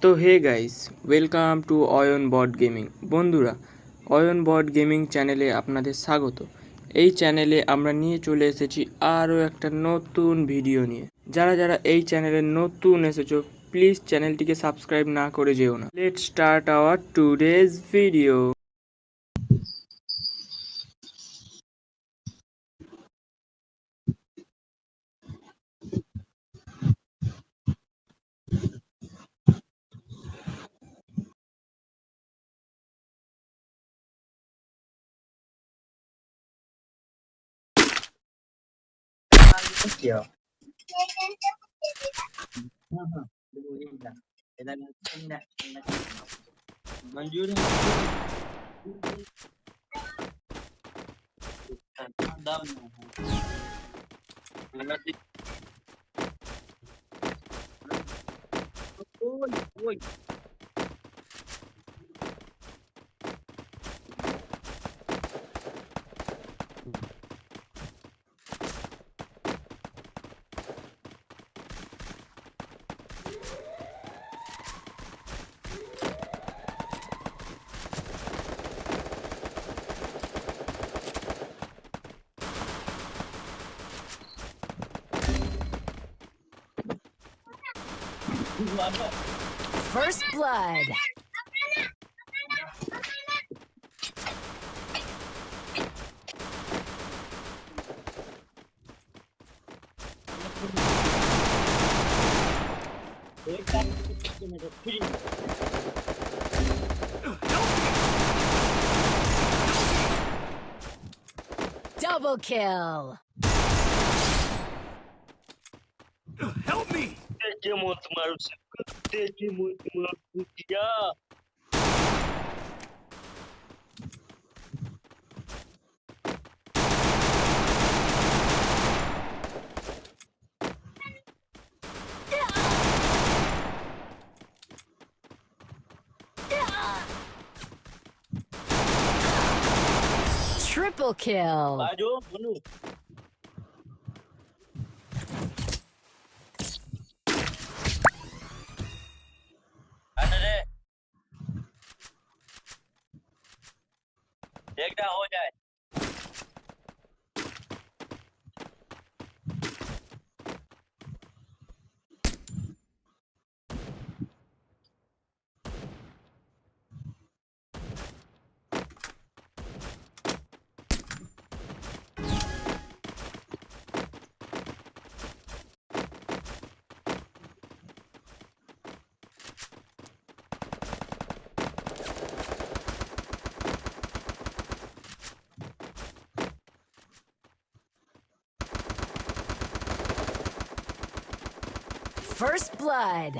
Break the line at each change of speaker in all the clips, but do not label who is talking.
তো hey guys, welcome to Ayan bot gaming. বন্ধুরা, Ayan bot gaming চ্যানেলে আপনাদের স্বাগত। এই চ্যানেলে আমরা নিয়ে চলে এসেছি আরও একটা নতুন ভিডিও নিয়ে। যারা যারা এই চ্যানেলে নতুন এসেছো, প্লিজ চ্যানেলটিকে সাবস্ক্রাইব না করে যেও না। Let's start our today's video.
Kecil. Manjuri. Dam. Oi, oi.
First blood. Double kill.
Help me!
Deixa muito maluco. Deixa muito maluco. Já.
Triple kill.
Baju, bunuh. Ada deh. देखना हो जाए
First blood.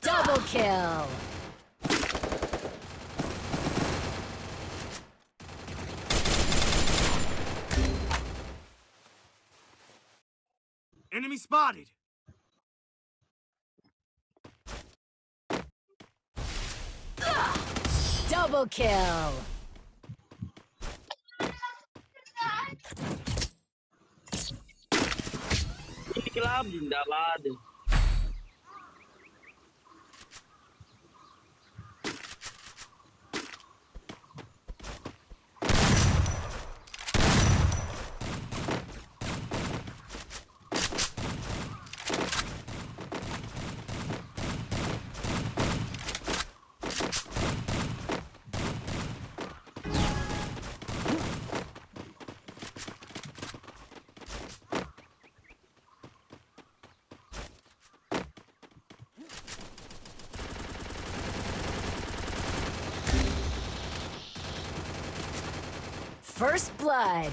Double kill.
Enemy spotted!
Double kill.
ini kelab dinda lade
First blood.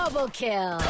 Double kill.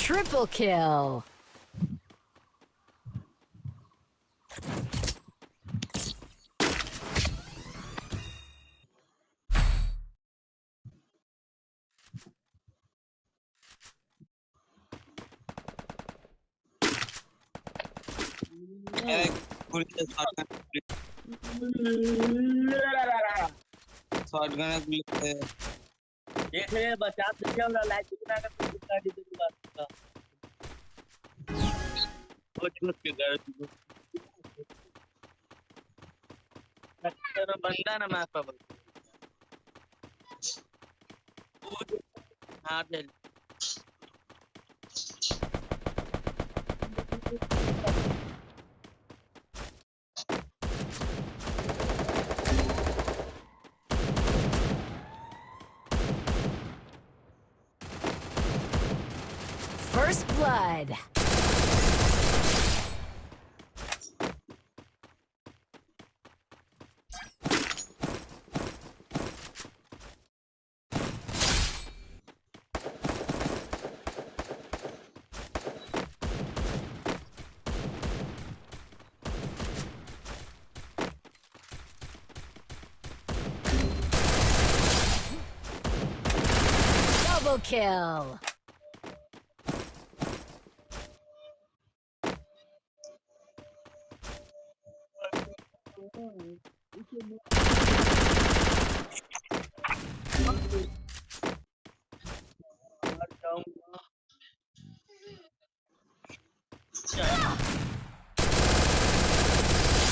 Triple kill.
Shotgun गुल्ले
देख रहे बचा तुझे वाला light कितना का तू गाड़ी दे दूंगा वो छूट के गए तू तेरा बंदा ना मैं पापा हां दे
First blood. Double kill.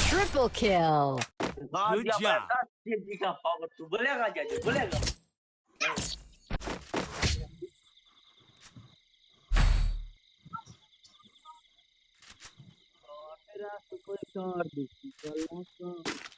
Triple kill.
Good job.
जी का पावर तू बोलेगा जाजे बोलेगा तेरा तो कोई कार देखी चलना का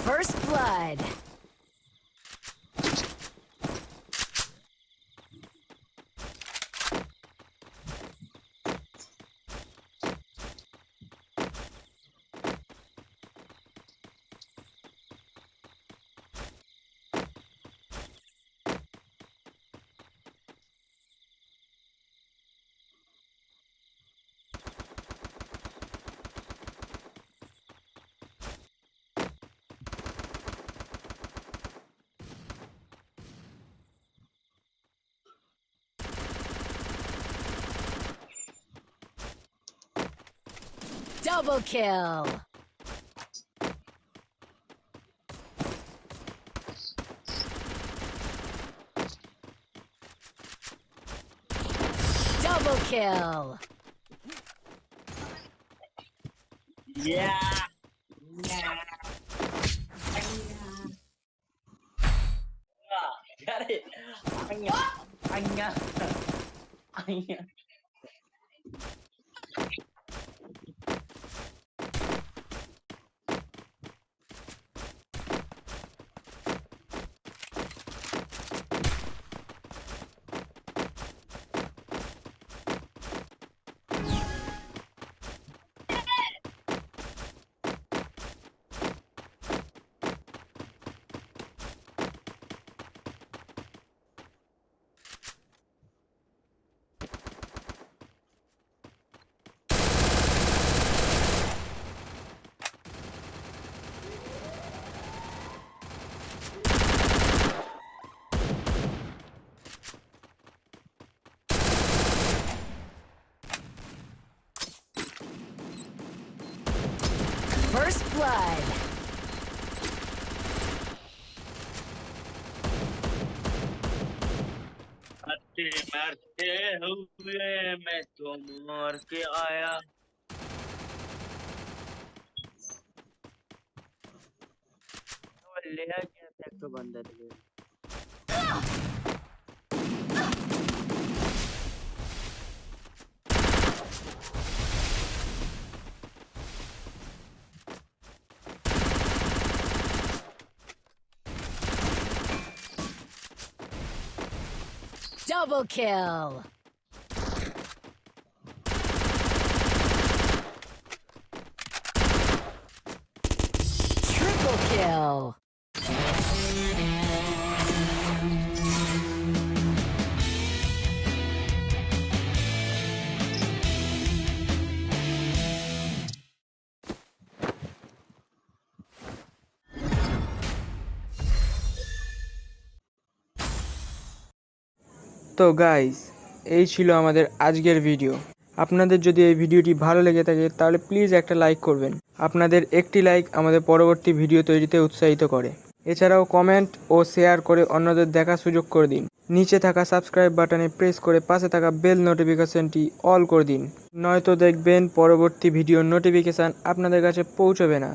First blood. Double kill. Double kill.
Yeah. Got it. Anya.
First blood.
मारते मारते हुए मैं तो मर के आया। ले आ गया था एक तो बंदर ये।
Double kill. Triple kill.
তো গাইস, এই ছিল আমাদের আজকের ভিডিও। আপনাদের যদি এই ভিডিওটি ভালো লেগে থাকে তাহলে প্লিজ একটা লাইক করবেন। আপনাদের একটি লাইক আমাদের পরবর্তী ভিডিও তৈরিতে উৎসাহিত করে। এছাড়াও কমেন্ট ও শেয়ার করে অন্যদের দেখার সুযোগ করে দিন। নিচে থাকা সাবস্ক্রাইব বাটনে প্রেস করে পাশে থাকা বেল নোটিফিকেশনটি অল করে দিন, নয়তো দেখবেন পরবর্তী ভিডিওর নোটিফিকেশান আপনাদের কাছে পৌঁছবে না।